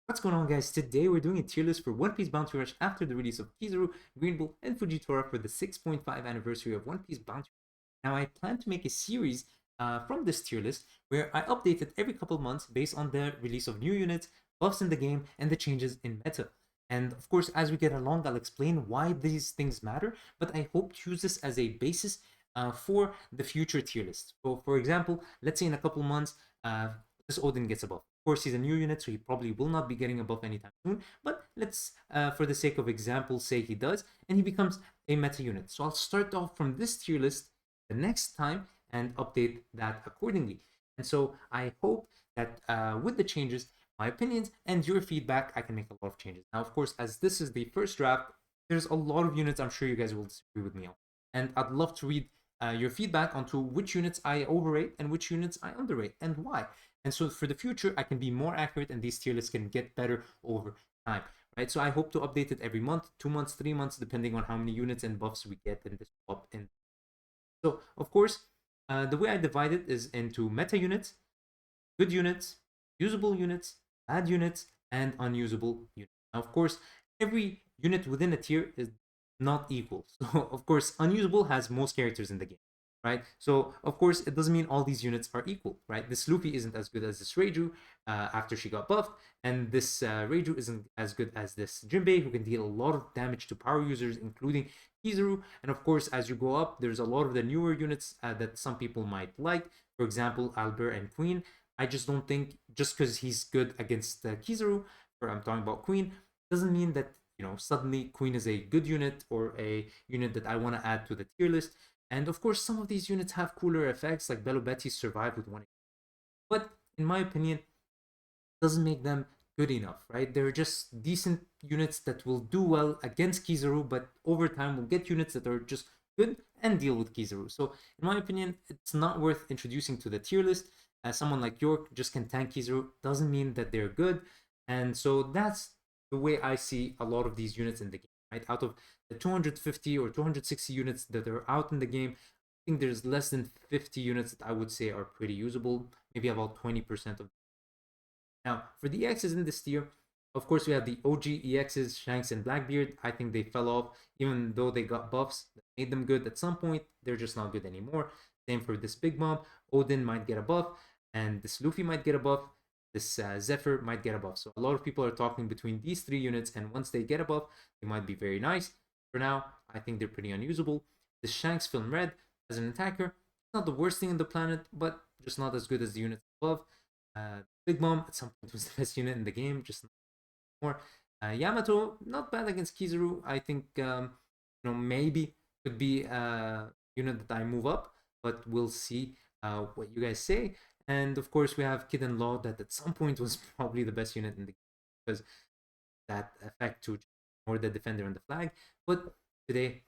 What's going on, guys? Today we're doing a tier list for One Piece Bounty Rush after the release of Kizaru, Greenbull, and Fujitora for the 6.5 anniversary of One Piece Bounty Rush. Now, I plan to make a series from this tier list where I update it every couple months based on the release of new units, buffs in the game, and the changes in meta. And of course, as we get along, I'll explain why these things matter, but I hope to use this as a basis for the future tier list. So, for example, let's say in a couple months, this Odin gets a buff. Of course, he's a new unit, so he probably will not be getting a buff anytime soon. But let's, for the sake of example, say he does, and he becomes a meta unit. So I'll start off from this tier list the next time and update that accordingly. And so I hope that with the changes, my opinions, and your feedback, I can make a lot of changes. Now, of course, as this is the first draft, there's a lot of units I'm sure you guys will disagree with me on. And I'd love to read your feedback onto which units I overrate and which units I underrate and why. And so for the future, I can be more accurate and these tier lists can get better over time, right? So I hope to update it every month, 2 months, 3 months, depending on how many units and buffs we get in this swap. So, of course, the way I divide it is into meta units, good units, usable units, bad units, and unusable units. Now, of course, every unit within a tier is not equal. So, of course, unusable has most characters in the game, right? So, of course, it doesn't mean all these units are equal, right? This Luffy isn't as good as this Reiju after she got buffed, and this Reiju isn't as good as this Jinbei, who can deal a lot of damage to power users, including Kizaru. And of course, as you go up, there's a lot of the newer units that some people might like. For example, Albert and Queen. I just don't think just because he's good against Kizaru, or I'm talking about Queen, doesn't mean that suddenly Queen is a good unit or a unit that I want to add to the tier list. And of course, some of these units have cooler effects, like Bello Betty survived with one. But in my opinion, doesn't make them good enough, right? They're just decent units that will do well against Kizaru, but over time will get units that are just good and deal with Kizaru. So in my opinion, it's not worth introducing to the tier list. As someone like York just can tank Kizaru doesn't mean that they're good. And so that's the way I see a lot of these units in the game, right? Out of the 250 or 260 units that are out in the game, I think there's less than 50 units that I would say are pretty usable, maybe about 20% of. Now, for the EXs in this tier, of course, we have the OG EXs, Shanks and Blackbeard. I think they fell off, even though they got buffs that made them good at some point. They're just not good anymore. Same for this Big Mom. Odin might get a buff, and this Luffy might get a buff. This Zephyr might get a buff. So a lot of people are talking between these three units, and once they get a buff, they might be very nice. For now, I think they're pretty unusable. This Shanks Film Red as an attacker, not the worst thing in the planet, but just not as good as the units above. Big Mom at some point was the best unit in the game, just more. Yamato, not bad against Kizaru. I think maybe could be a unit that I move up, but we'll see what you guys say. And of course, we have Kid and Law that at some point was probably the best unit in the game because that effect to ignore the defender and the flag. But today,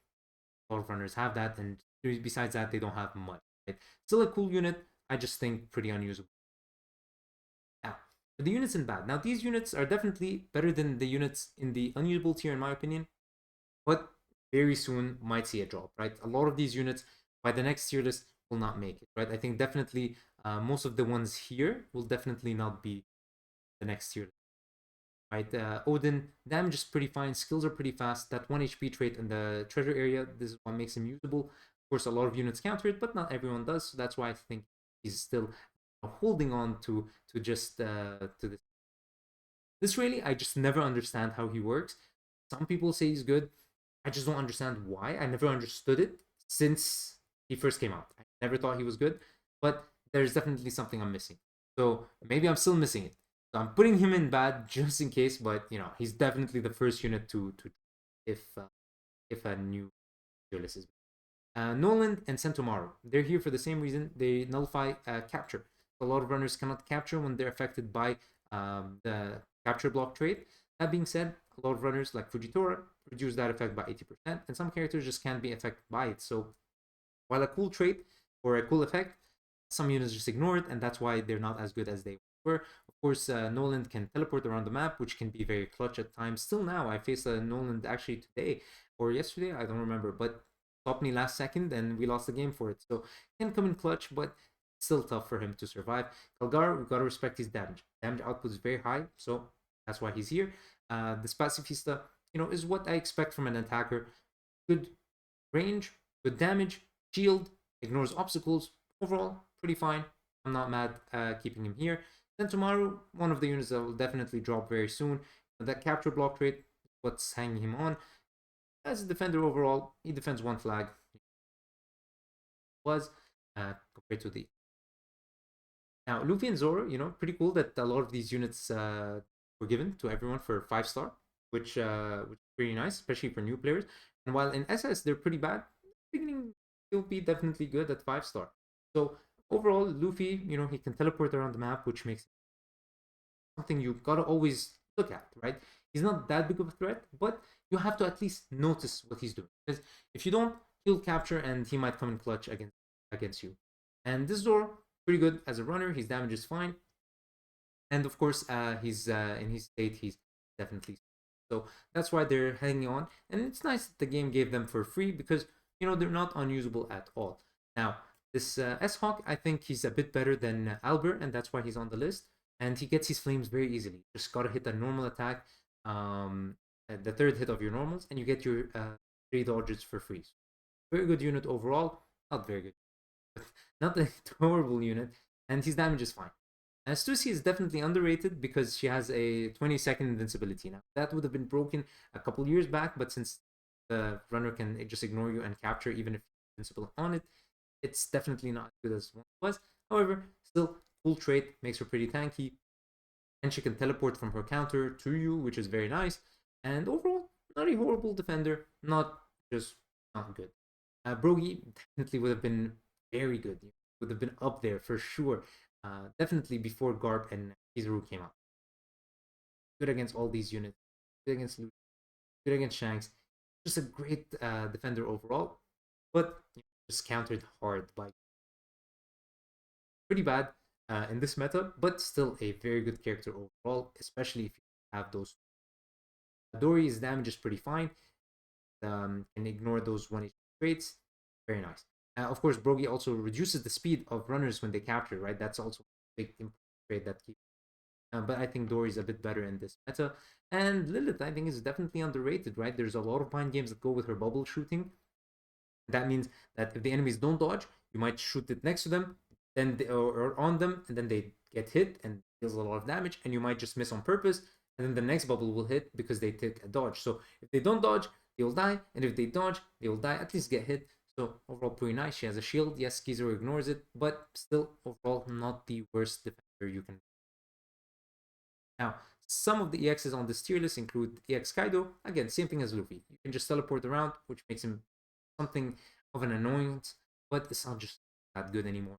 a lot of runners have that, and besides that, they don't have much. Right? Still a cool unit. I just think pretty unusable. Now, for the units in bad. Now, these units are definitely better than the units in the unusable tier, in my opinion, but very soon might see a drop, right? A lot of these units by the next tier list will not make it, right? I think definitely most of the ones here will definitely not be the next tier list, right? Odin, damage is pretty fine, skills are pretty fast. That 1 HP trait in the treasure area, this is what makes him usable. Of course, a lot of units counter it, but not everyone does, so that's why I think he's still holding on to just to this really. I just never understand how he works. Some people say he's good. I just don't understand why. I never understood it since he first came out. I never thought he was good, but there's definitely something I'm missing. So maybe I'm still missing it. So I'm putting him in bad just in case, but he's definitely the first unit to if a new tier list is. Noland and Sentomaru, they're here for the same reason. They nullify capture. A lot of runners cannot capture when they're affected by the capture block trait. That being said, a lot of runners like Fujitora reduce that effect by 80%, and some characters just can't be affected by it. So while a cool trait or a cool effect, some units just ignore it, and that's why they're not as good as they were. Of course, Noland can teleport around the map, which can be very clutch at times. Still now, I faced a Noland actually today or yesterday, I don't remember, but stopped me last second and we lost the game for it. So can come in clutch, but still tough for him to survive. Kalgar, we've got to respect his damage. Damage output is very high, so That's why he's here. This pacifista, is what I expect from an attacker. Good range, good damage, shield, ignores obstacles. Overall, pretty fine. I'm not mad keeping him here. Then tomorrow, one of the units that will definitely drop very soon. That capture block trait, what's hanging him on. As a defender overall, he defends one flag. Was compared to the now Luffy and Zoro, pretty cool that a lot of these units were given to everyone for 5-star, which is pretty nice, especially for new players. And while in SS they're pretty bad, beginning he'll be definitely good at 5-star. So overall, Luffy, he can teleport around the map, which makes something you gotta always look at, right? He's not that big of a threat, but you have to at least notice what he's doing. Because if you don't, he'll capture and he might come in clutch against you. And this Zoro, pretty good as a runner. His damage is fine. And of course, he's in his state, he's definitely. So that's why they're hanging on. And it's nice that the game gave them for free because, they're not unusable at all. Now, this S-Hawk, I think he's a bit better than Albert, and that's why he's on the list. And he gets his flames very easily. Just gotta hit a normal attack, the third hit of your normals, and you get your 3 dodges for free. Very good unit overall. Not very good. Not a horrible unit. And his damage is fine. Stussy is definitely underrated because she has a 20-second invincibility now. That would have been broken a couple years back, but since the runner can just ignore you and capture even if you're invincible on it, it's definitely not as good as one was. However, still, cool trait, makes her pretty tanky. And she can teleport from her counter to you, which is very nice. And overall, not a horrible defender, not just not good. Brogy definitely would have been very good. Would have been up there for sure. Definitely before Garp and Kizaru came out. Good against all these units. Good against Lucci. Good against Shanks. Just a great defender overall. But just countered hard by pretty bad in this meta, but still a very good character overall, especially if you have those. Dory's damage is pretty fine. Can ignore those 1 HP traits. Very nice. Of course, Brogy also reduces the speed of runners when they capture, right? That's also a big trait that keeps. But I think Dory's a bit better in this meta. And Lilith, I think, is definitely underrated, right? There's a lot of mind games that go with her bubble shooting. That means that if the enemies don't dodge, you might shoot it next to them, then or on them, and then they get hit and deals a lot of damage, and you might just miss on purpose, and then the next bubble will hit because they take a dodge. So if they don't dodge, they'll die, and if they dodge, they'll die, at least get hit. So overall, pretty nice. She has a shield. Yes, Kizaru ignores it, but still, overall, not the worst defender you can. Now, some of the EXs on this tier list include EX Kaido. Again, same thing as Luffy. You can just teleport around, which makes him something of an annoyance, but it's not just that good anymore.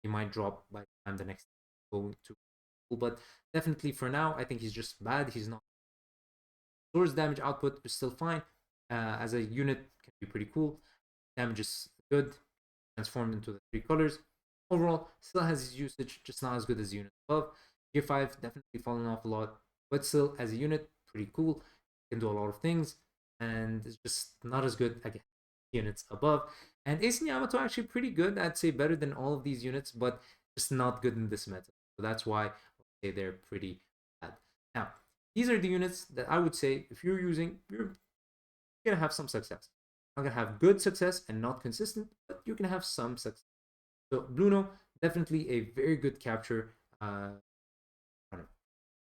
He might drop by the time the next going to, but definitely for now, I think he's just bad. He's not. Zoro's damage output is still fine. As a unit, can be pretty cool. Damage is good. Transformed into the 3 colors. Overall, still has his usage, just not as good as the unit above. Gear 5 definitely fallen off a lot, but still as a unit, pretty cool. Can do a lot of things, and it's just not as good again. Units above. And Ace and Yamato are actually pretty good. I'd say better than all of these units, but just not good in this meta. So that's why I say they're pretty bad. Now, these are the units that I would say if you're using, you're gonna have some success. Not gonna have good success and not consistent, but you can have some success. So Bruno, definitely a very good capture runner.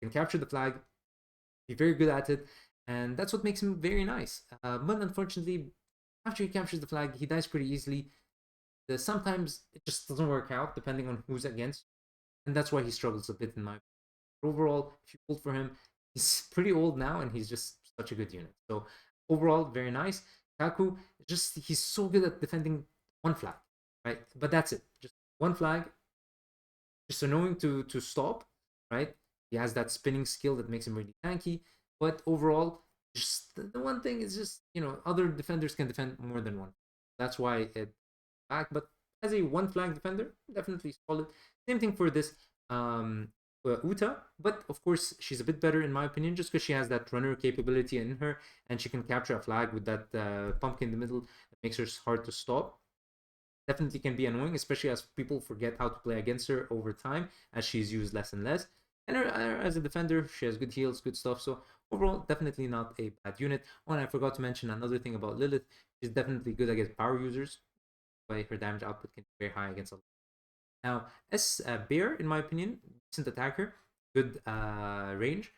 Can capture the flag, be very good at it, and that's what makes him very nice. But unfortunately, after he captures the flag, he dies pretty easily. Sometimes it just doesn't work out depending on who's against, and that's why he struggles a bit in my. Overall, if you pulled for him, he's pretty old now, and he's just such a good unit. So overall, very nice. Kaku, he's so good at defending one flag, right? But that's it, just one flag. Just annoying to stop, right? He has that spinning skill that makes him really tanky, but overall, just the one thing is just, other defenders can defend more than one. That's why it back. But as a 1 flag defender, definitely solid. Same thing for this Uta, but of course she's a bit better in my opinion, just because she has that runner capability in her, and she can capture a flag with that pumpkin in the middle. It makes her hard to stop. Definitely can be annoying, especially as people forget how to play against her over time, as she's used less and less. And as a defender, she has good heals, good stuff. So overall, definitely not a bad unit. Oh, and I forgot to mention another thing about Lilith. She's definitely good against power users. But her damage output can be very high against a. Now, as Bear, in my opinion, decent attacker, good range,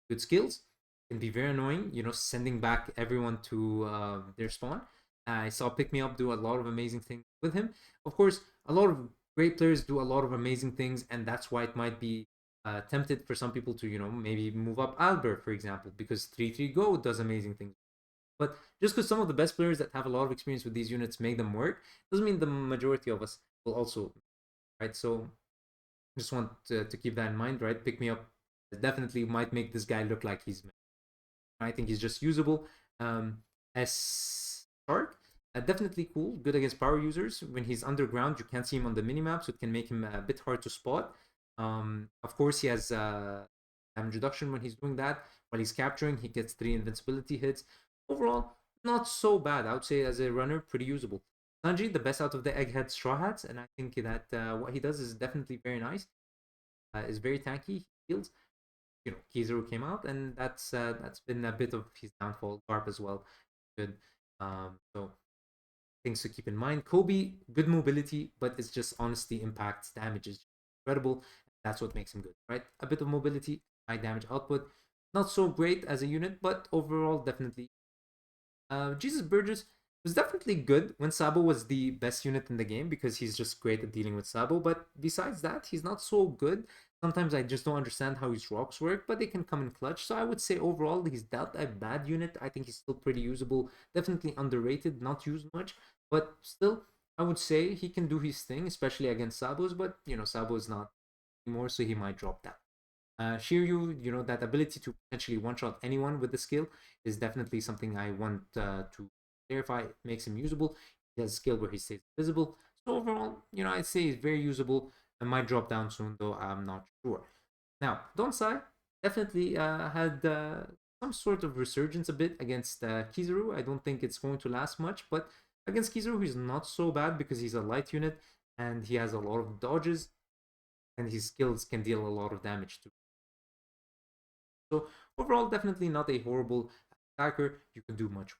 good skills, can be very annoying. Sending back everyone to their spawn. I saw Pick Me Up do a lot of amazing things with him. Of course, a lot of great players do a lot of amazing things, and that's why it might be tempted for some people to maybe move up Albert, for example, because 3-3 Go does amazing things. But just because some of the best players that have a lot of experience with these units make them work, doesn't mean the majority of us will also, right? So just want to keep that in mind, right? Pick Me Up definitely might make this guy look like he's. I think he's just usable. As Shark, definitely cool, good against power users. When he's underground, you can't see him on the minimap, so it can make him a bit hard to spot. Of course, he has damage reduction when he's doing that. While he's capturing, he gets 3 invincibility hits. Overall, not so bad. I would say as a runner, pretty usable. Sanji, the best out of the Egghead Straw Hats, and I think that what he does is definitely very nice. Is very tanky, he heals. Kizaru came out, and that's been a bit of his downfall. Garp as well, good. So things to keep in mind. Kobe, good mobility, but it's just honestly impact damage is incredible. That's what makes him good, right? A bit of mobility, high damage output. Not so great as a unit, but overall definitely Jesus Burgess was definitely good when Sabo was the best unit in the game because he's just great at dealing with Sabo. But besides that, he's not so good. Sometimes I just don't understand how his rocks work, but they can come in clutch. So I would say overall, he's dealt a bad unit. I think he's still pretty usable. Definitely underrated, not used much. But still, I would say he can do his thing, especially against Sabos. But, Sabo is not anymore, so he might drop down. Shiryu, that ability to potentially one-shot anyone with the skill is definitely something I want to clarify. It makes him usable. He has a skill where he stays invisible. So overall, I'd say he's very usable. I might drop down soon, though I'm not sure. Now, Donsai definitely had some sort of resurgence a bit against Kizaru. I don't think it's going to last much, but against Kizaru, he's not so bad because he's a light unit and he has a lot of dodges and his skills can deal a lot of damage too. So overall, definitely not a horrible attacker. You can do much.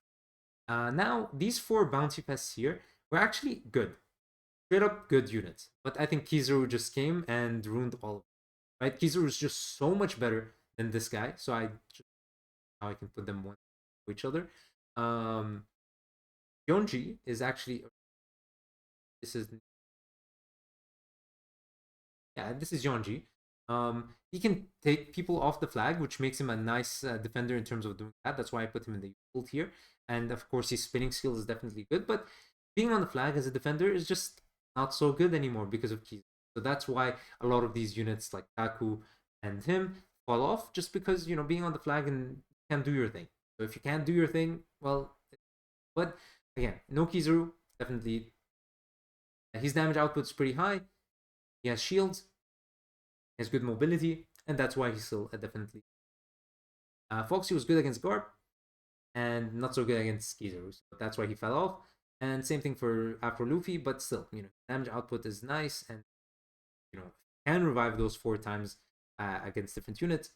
Now, these 4 bounty pests here were actually good. Straight up good units. But I think Kizaru just came and ruined all of them. Right? Kizaru is just so much better than this guy. So now I can put them one to each other. Yonji is actually this is this is Yonji. He can take people off the flag, which makes him a nice defender in terms of doing that. That's why I put him in the useful tier. And of course, his spinning skill is definitely good. But being on the flag as a defender is just not so good anymore because of keys. So that's why a lot of these units like Taku and him fall off, just because being on the flag and can't do your thing. So if you can't do your thing, well, but again, no Kizaru, definitely. His damage output is pretty high. He has shields, he has good mobility, and that's why he's still definitely. Foxy was good against Garp, and not so good against Kizaru, so that's why he fell off. And same thing for Afro Luffy, but still, damage output is nice, and can revive those 4 times against different units.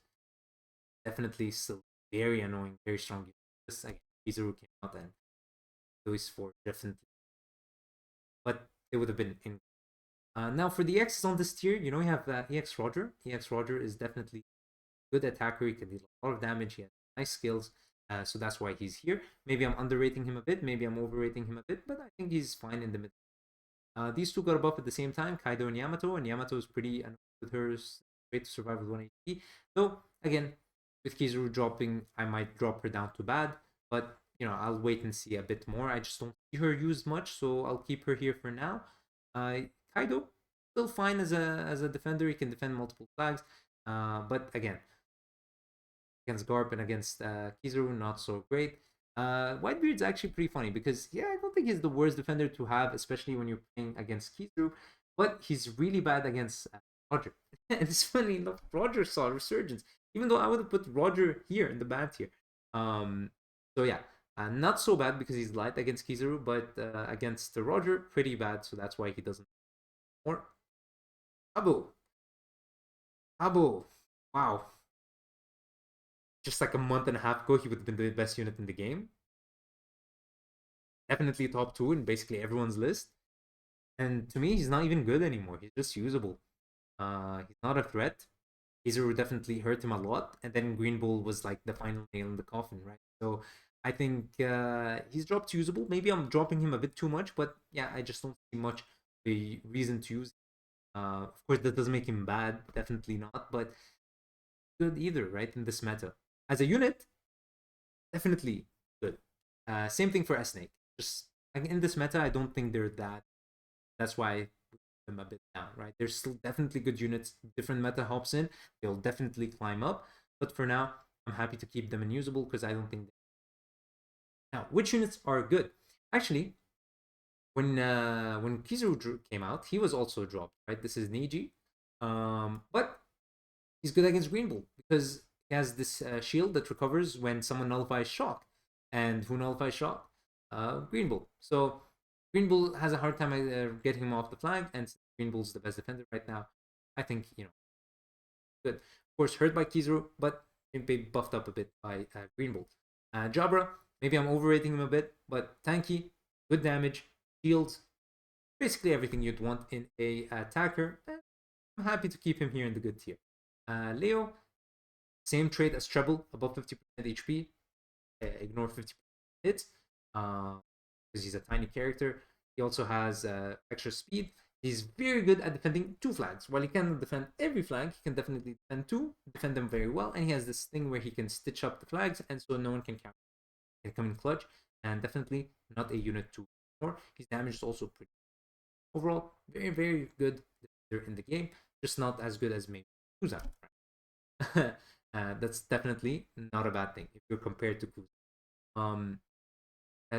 Definitely still very annoying, very strong unit. Just like Kizaru came out and those 4 definitely, but they would have been in. Now for the X's on this tier, we have EX Roger. EX Roger is definitely good attacker. He can deal a lot of damage. He has nice skills. So that's why he's here. Maybe I'm underrating him a bit. Maybe I'm overrating him a bit. But I think he's fine in the middle. These 2 got a buff at the same time. Kaido and Yamato. And Yamato is pretty with her great to survive with 1 HP. So again, with Kizaru dropping, I might drop her down to bad. But I'll wait and see a bit more. I just don't see her used much. So I'll keep her here for now. Kaido, still fine as a defender. He can defend multiple flags. But again, against Garp and against Kizaru, not so great. Whitebeard's actually pretty funny because, I don't think he's the worst defender to have, especially when you're playing against Kizaru, but he's really bad against Roger. And it's funny enough, Roger saw Resurgence, even though I would have put Roger here in the bad tier. So yeah, not so bad because he's light against Kizaru, but against Roger, pretty bad, so that's why he doesn't. Or Sabo. Wow. Just like a month and a half ago, he would have been the best unit in the game. Definitely top 2 in basically everyone's list. And to me, he's not even good anymore. He's just usable. He's not a threat. Kizaru definitely hurt him a lot, and then Greenbull was like the final nail in the coffin, right? So I think he's dropped usable. Maybe I'm dropping him a bit too much, but yeah, I just don't see much the reason to use. Of course, that doesn't make him bad, definitely not, but good either, right? In this meta, as a unit, definitely good. Same thing for S Snake. Just in this meta, I don't think they're that. That's why I put them a bit down, right? There's still definitely good units. Different meta hops in, they'll definitely climb up. But for now, I'm happy to keep them unusable because I don't think. Now, which units are good? Actually, when Kizaru came out, he was also dropped, right? This is Niji, but he's good against Greenbull because he has this shield that recovers when someone nullifies shock, and who nullifies shock? Greenbull. So Greenbull has a hard time getting him off the flag, and Greenbull's the best defender right now. I think good. Of course, hurt by Kizaru, but maybe buffed up a bit by Greenbull. Jabra, maybe I'm overrating him a bit, but tanky, good damage, shields, basically everything you'd want in a attacker. I'm happy to keep him here in the good tier. Leo, same trait as Treble, above 50% HP. Ignore 50% hits because he's a tiny character. He also has extra speed. He's very good at defending 2 flags. While he cannot defend every flag, he can definitely defend 2, defend them very well, and he has this thing where he can stitch up the flags, and so no one can counter. He can come in clutch, and definitely not a unit 2 more. His damage is also pretty. Overall, very, very good in the game, just not as good as maybe Kuzan. That's definitely not a bad thing if you're compared to Kuzan.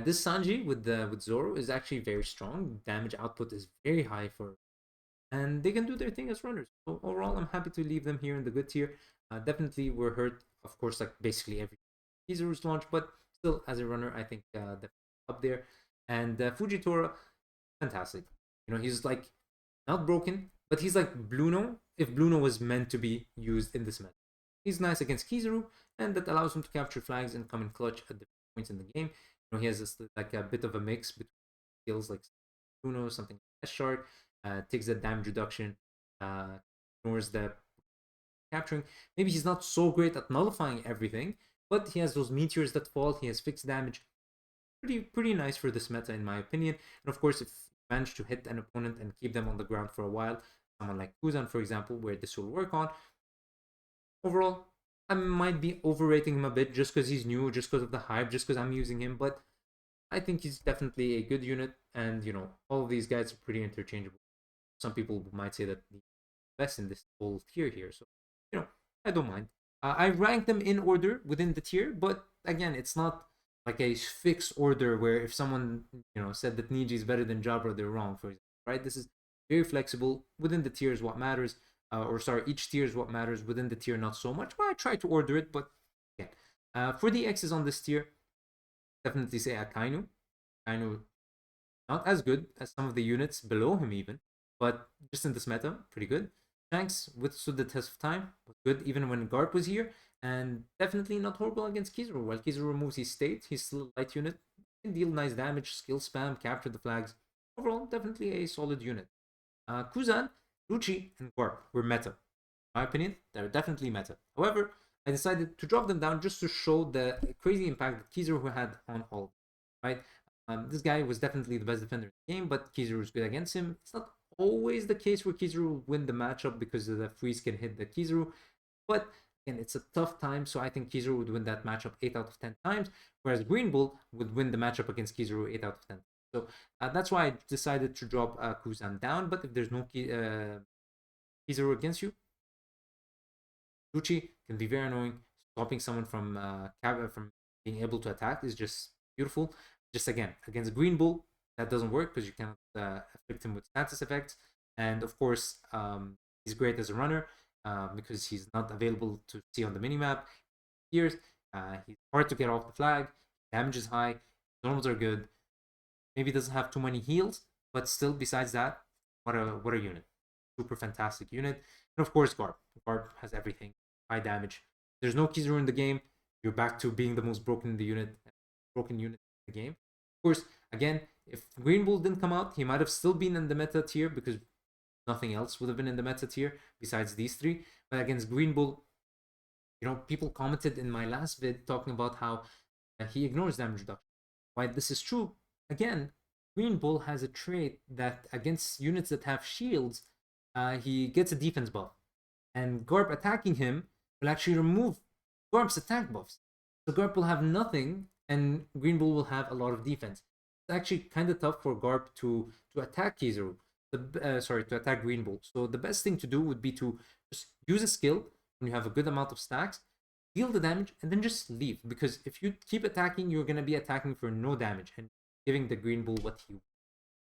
This Sanji with Zoro is actually very strong. Damage output is very high for, and they can do their thing as runners. So overall, I'm happy to leave them here in the good tier. Definitely were hurt, of course, like basically every Kizaru's launch, but still as a runner, I think up there. And Fujitora, fantastic. He's like not broken, but he's like Bluno if Bluno was meant to be used in this meta. He's nice against Kizaru, and that allows him to capture flags and come in clutch at different points in the game. He has this like a bit of a mix between skills like Bluno, something like S-Shark, takes that damage reduction, ignores the capturing. Maybe he's not so great at nullifying everything, but he has those meteors that fall. He has fixed damage. Pretty nice for this meta, in my opinion. And of course, if you manage to hit an opponent and keep them on the ground for a while, someone like Kuzan, for example, where this will work on. Overall, I might be overrating him a bit just because he's new, just because of the hype, just because I'm using him, but I think he's definitely a good unit, and all of these guys are pretty interchangeable. Some people might say that the best in this whole tier here, so I don't mind. I rank them in order within the tier, but again, it's not like a fixed order where if someone said that Niji is better than Jabra, they're wrong. For example, right? This is very flexible within the tiers. What matters, or sorry, each tier is what matters. Within the tier, not so much. Well, I try to order it, but again, for the X's on this tier, definitely say Akainu. Akainu not as good as some of the units below him even, but just in this meta, pretty good. Shanks withstood the test of time, was good even when Garp was here, and definitely not horrible against Kizaru. While Kizaru removes his state, he's still a light unit, can deal nice damage, skill spam, capture the flags. Overall, definitely a solid unit. Kuzan, Lucci, and Garp were meta. In my opinion, they're definitely meta. However, I decided to drop them down just to show the crazy impact that Kizaru had on all, right? This guy was definitely the best defender in the game, but Kizaru is good against him. It's not always the case where Kizaru will win the matchup because the freeze can hit the Kizaru, but again, it's a tough time, so I think Kizaru would win that matchup 8 out of 10 times, whereas Greenbull would win the matchup against Kizaru 8 out of 10. So that's why I decided to drop Kuzan down, but if there's no Kizaru against you, Lucci can be very annoying. Stopping someone from being able to attack is just beautiful. Just again, against Greenbull, that doesn't work because you cannot afflict him with status effects. And of course, he's great as a runner because he's not available to see on the minimap. He's hard to get off the flag. Damage is high. Normals are good. Maybe doesn't have too many heals, but still, besides that, what a unit. Super fantastic unit. And of course, Garp. Garp has everything. high damage. There's no Kizaru in the game, you're back to being the most broken unit in the game. Of course, again, if Greenbull didn't come out, he might have still been in the meta tier because nothing else would have been in the meta tier besides these three. But against Greenbull, people commented in my last vid talking about how he ignores damage reduction. Why this is true, again, Greenbull has a trait that against units that have shields, he gets a defense buff. And Garp attacking him will actually remove Garp's attack buffs. So Garp will have nothing, and Greenbull will have a lot of defense. It's actually kind of tough for Garp to attack Kizaru. To attack Greenbull. So the best thing to do would be to just use a skill when you have a good amount of stacks, deal the damage, and then just leave. Because if you keep attacking, you're gonna be attacking for no damage and giving the Greenbull what he wants,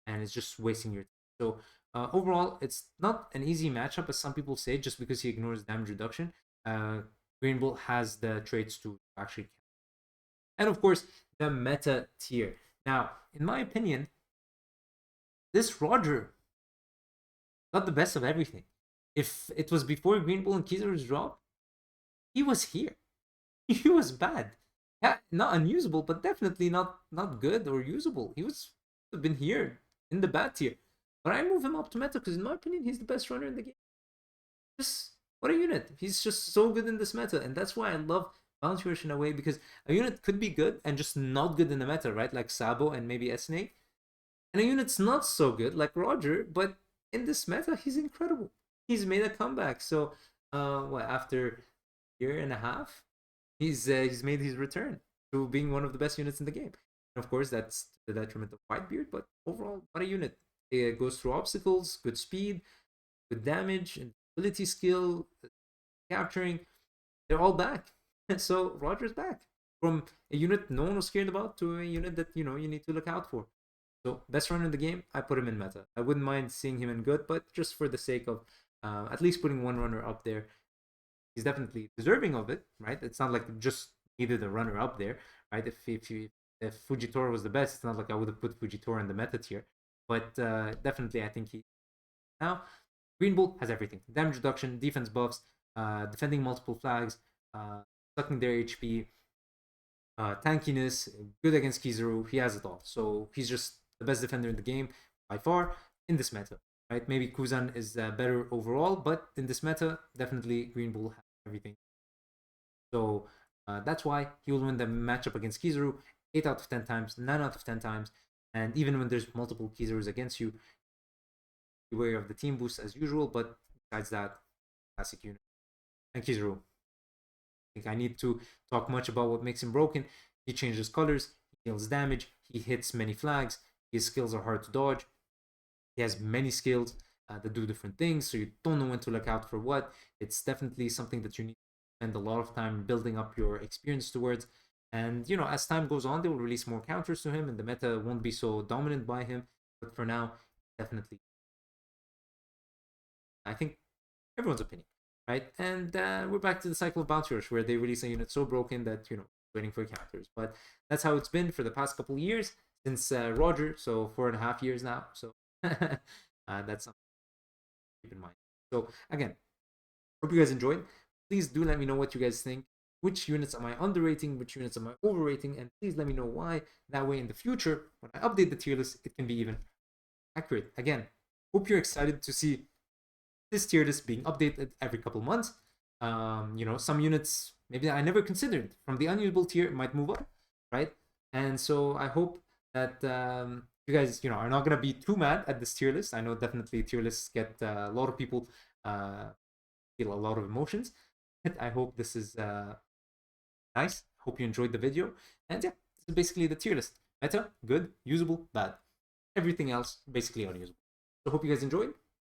and it's just wasting your time. So overall, it's not an easy matchup as some people say, just because he ignores damage reduction. Greenbull has the traits to actually count. And of course, the meta tier. Now, in my opinion, this Roger got the best of everything. If it was before Greenbull and Kizaru's drop, he was here. He was bad. Yeah, not unusable, but definitely not good or usable. He would have been here in the bad tier. But I move him up to meta because, in my opinion, he's the best runner in the game. Just what a unit. He's just so good in this meta, and that's why I love Bounty Rush in a way, because a unit could be good and just not good in the meta, right? Like Sabo and maybe Snake. And a unit's not so good, like Roger, but in this meta, he's incredible. He's made a comeback. So, after a year and a half, he's made his return to being one of the best units in the game. And of course, that's to the detriment of Whitebeard, but overall, what a unit. It goes through obstacles, good speed, good damage, and ability skill, capturing. They're all back. So Roger's back from a unit no one was scared about to a unit that you need to look out for. So best runner in the game, I put him in meta. I wouldn't mind seeing him in good, but just for the sake of at least putting one runner up there, he's definitely deserving of it, right? It's not like just needed a runner up there, right? If Fujitora was the best, it's not like I would have put Fujitora in the meta tier. But definitely, I think he now Greenbull has everything: damage reduction, defense buffs, defending multiple flags, sucking their HP, tankiness, good against Kizaru. He has it all. So he's just the best defender in the game by far in this meta, right? Maybe Kuzan is better overall, but in this meta, definitely Greenbull has everything. So that's why he will win the matchup against Kizaru 8 out of 10 times, 9 out of 10 times. And even when there's multiple Kizarus against you, beware of the team boost as usual. But besides that, classic unit. And Kizaru. I think I need to talk much about what makes him broken. He changes colors, he deals damage, he hits many flags, his skills are hard to dodge. He has many skills that do different things, so you don't know when to look out for what. It's definitely something that you need to spend a lot of time building up your experience towards. And as time goes on, they will release more counters to him, and the meta won't be so dominant by him. But for now, definitely, I think everyone's opinion, right? And we're back to the cycle of Bounty Rush, where they release a unit so broken that waiting for counters. But that's how it's been for the past couple of years since Roger, so 4.5 years now. So that's something to keep in mind. So again, hope you guys enjoyed. Please do let me know what you guys think. Which units am I underrating? Which units am I overrating? And please let me know why. That way, in the future, when I update the tier list, it can be even accurate. Again, hope you're excited to see this tier list being updated every couple months. Some units maybe I never considered from the unusable tier might move up, right? And so I hope that you guys, are not gonna be too mad at this tier list. I know definitely tier lists get a lot of people feel a lot of emotions. I hope this is nice. Hope you enjoyed the video. And yeah, this is basically the tier list. Meta, good, usable, bad. Everything else, basically unusable. So hope you guys enjoyed.